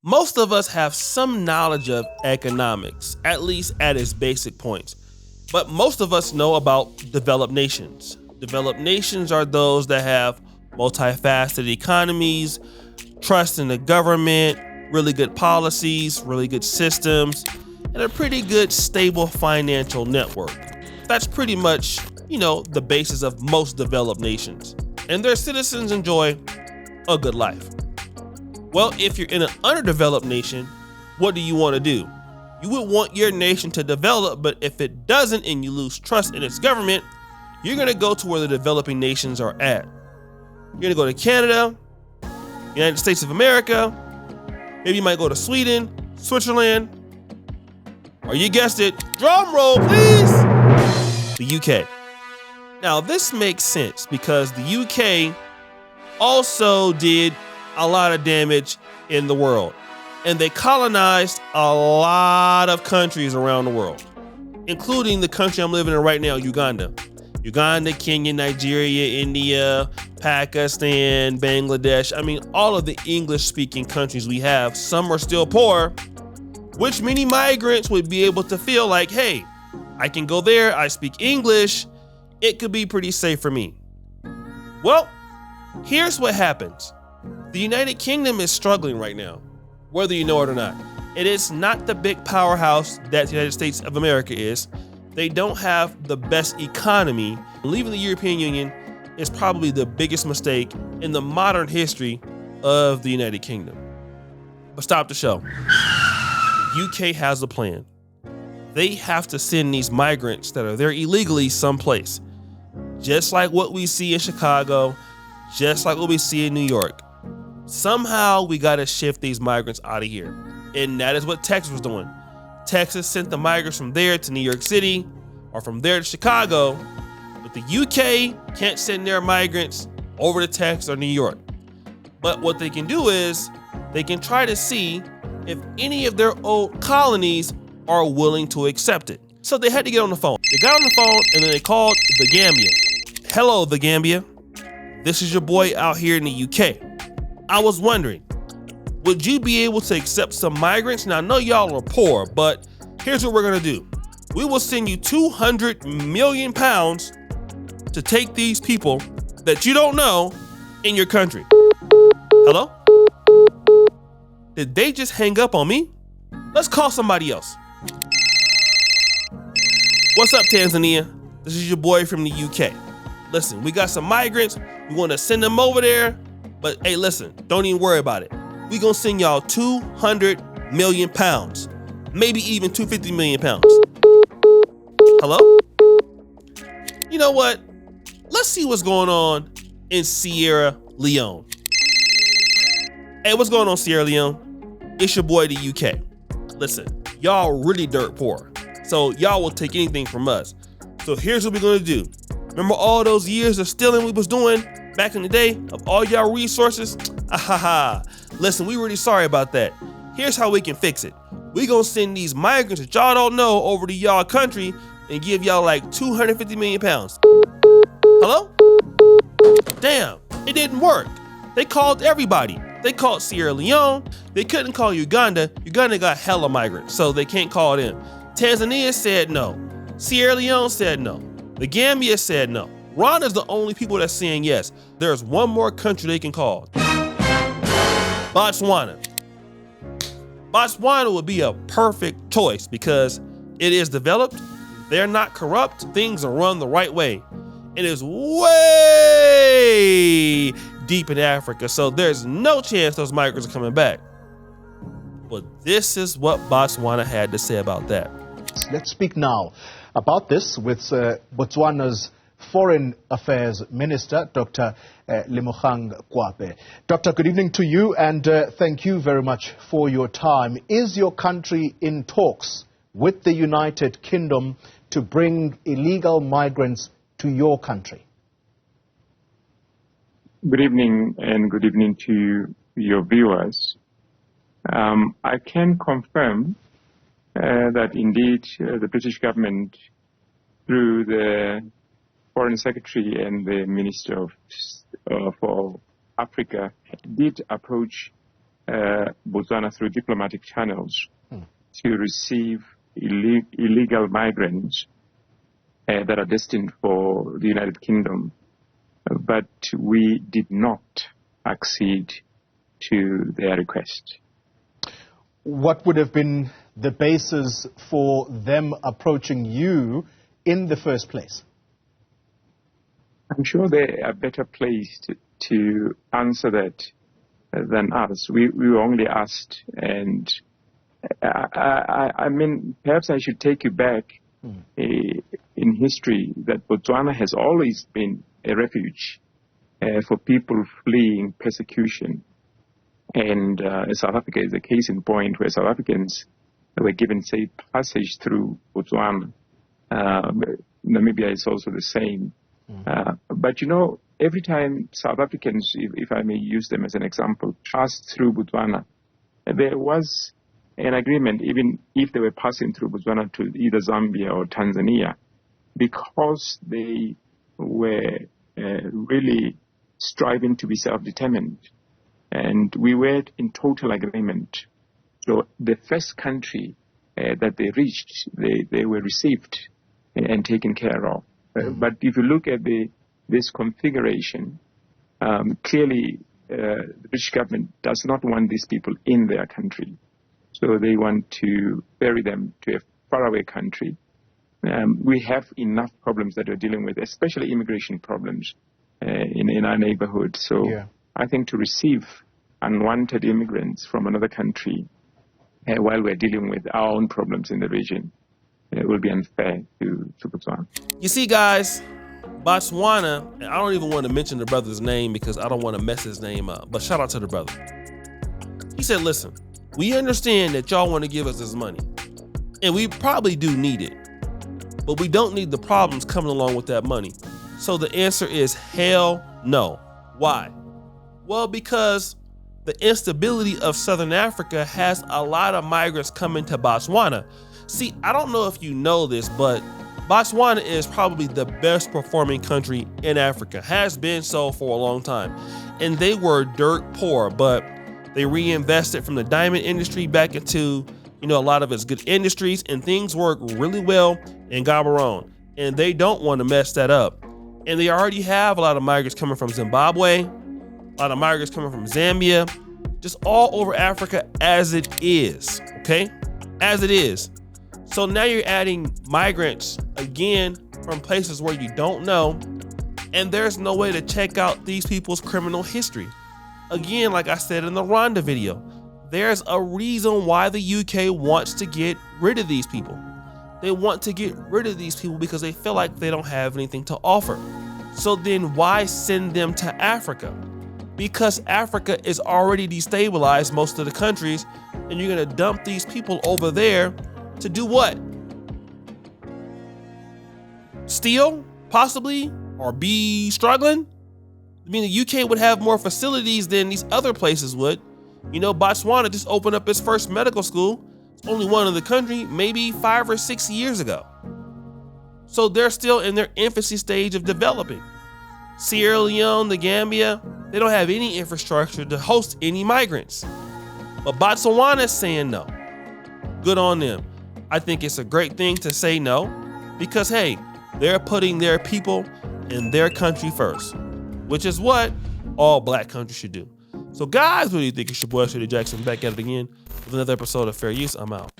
Most of us have some knowledge of economics, at least at its basic points. But most of us know about developed nations. Developed nations are those that have multifaceted economies, trust in the government, really good policies, really good systems, and a pretty good stable financial network. That's pretty much, the basis of most developed nations. And their citizens enjoy a good life. Well, if you're in an underdeveloped nation, what do you want to do? You would want your nation to develop, but if it doesn't and you lose trust in its government, you're going to go to where the developing nations are at. You're going to go to Canada, United States of America, maybe you might go to Sweden, Switzerland, or you guessed it, drum roll please, the UK. Now this makes sense because the UK also did a lot of damage in the world. And they colonized a lot of countries around the world, including the country I'm living in right now, Uganda. Uganda, Kenya, Nigeria, India, Pakistan, Bangladesh. I mean, all of the English-speaking countries we have, some are still poor, which many migrants would be able to feel like, hey, I can go there, I speak English, it could be pretty safe for me. Well, here's what happens. The United Kingdom is struggling right now, whether you know it or not. It is not the big powerhouse that the United States of America is. They don't have the best economy. Leaving the European Union is probably the biggest mistake in the modern history of the United Kingdom. But stop the show. The UK has a plan. They have to send these migrants that are there illegally someplace. Just like what we see in Chicago, just like what we see in New York. Somehow we got to shift these migrants out of here. And that is what Texas was doing. Texas sent the migrants from there to New York City or from there to Chicago. But the UK can't send their migrants over to Texas or New York. But what they can do is they can try to see if any of their old colonies are willing to accept it. So they had to get on the phone. They got on the phone and then they called the Gambia. Hello, the Gambia. This is your boy out here in the UK. I was wondering, would you be able to accept some migrants? Now, I know y'all are poor, but here's what we're gonna do. We will send you 200 million pounds to take these people that you don't know in your country. Hello? Did they just hang up on me? Let's call somebody else. What's up, Tanzania? This is your boy from the UK. Listen, we got some migrants. We want to send them over there. But hey, listen, don't even worry about it. We gonna send y'all 200 million pounds. Maybe even 250 million pounds. Hello? You know what? Let's see what's going on in Sierra Leone. Hey, what's going on, Sierra Leone? It's your boy, the UK. Listen, y'all really dirt poor. So y'all will take anything from us. So here's what we're gonna do. Remember all those years of stealing we was doing back in the day of all y'all resources? Listen, we really sorry about that. Here's how we can fix it. We gonna send these migrants that y'all don't know over to y'all country and give y'all like 250 million pounds. Hello? Damn, it didn't work. They called everybody. They called Sierra Leone. They couldn't call Uganda. Uganda got hella migrants, so they can't call them. Tanzania said no. Sierra Leone said no. The Gambia said no. Rwanda's the only people that's saying yes. There's one more country they can call. Botswana. Botswana would be a perfect choice because it is developed, they're not corrupt, things are run the right way. It is way deep in Africa, so there's no chance those migrants are coming back. But this is what Botswana had to say about that. Let's speak now about this with Botswana's Foreign Affairs Minister, Dr. Lemogang Kwape. Doctor, good evening to you and thank you very much for your time. Is your country in talks with the United Kingdom to bring illegal migrants to your country? Good evening and good evening to your viewers. I can confirm that indeed the British government, through the Foreign Secretary and the Minister for Africa, did approach Botswana through diplomatic channels to receive illegal migrants that are destined for the United Kingdom. But we did not accede to their request. What would have been the basis for them approaching you in the first place? I'm sure they are better placed to answer that than us. We were only asked, and I mean, perhaps I should take you back in history that Botswana has always been a refuge for people fleeing persecution. And South Africa is a case in point where South Africans were given safe passage through Botswana. Namibia is also the same. But you know, every time South Africans, if I may use them as an example, passed through Botswana, there was an agreement, even if they were passing through Botswana to either Zambia or Tanzania, because they were really striving to be self-determined. And we were in total agreement. So the first country that they reached, they were received and taken care of. But if you look at this configuration, clearly the British government does not want these people in their country. So they want to ferry them to a faraway country. We have enough problems that we're dealing with, especially immigration problems in our neighborhood. So I think to receive unwanted immigrants from another country while we're dealing with our own problems in the region, it will be unfair to Botswana. You see, guys, Botswana, and I don't even want to mention the brother's name because I don't want to mess his name up, but shout out to the brother. He said, listen, we understand that y'all want to give us this money, and we probably do need it, but we don't need the problems coming along with that money. So the answer is hell no. Why? Well, because the instability of Southern Africa has a lot of migrants coming to Botswana. See, I don't know if you know this, but Botswana is probably the best performing country in Africa, has been so for a long time. And they were dirt poor, but they reinvested from the diamond industry back into, a lot of its good industries, and things work really well in Gaborone. And they don't want to mess that up. And they already have a lot of migrants coming from Zimbabwe, a lot of migrants coming from Zambia, just all over Africa as it is, okay? As it is. So now you're adding migrants again from places where you don't know, and there's no way to check out these people's criminal history. Again, like I said in the Rwanda video, there's a reason why the UK wants to get rid of these people. They want to get rid of these people because they feel like they don't have anything to offer. So then why send them to Africa? Because Africa is already destabilized, most of the countries, and you're gonna dump these people over there to do what? Steal, possibly, or be struggling? I mean, the UK would have more facilities than these other places would. Botswana just opened up its first medical school. It's only one in the country, maybe 5 or 6 years ago. So they're still in their infancy stage of developing. Sierra Leone, the Gambia, they don't have any infrastructure to host any migrants. But Botswana is saying no. Good on them. I think it's a great thing to say no because, hey, they're putting their people in their country first, which is what all black countries should do. So guys, what do you think? It's your boy, Shady Jackson, back at it again with another episode of Fair Use. I'm out.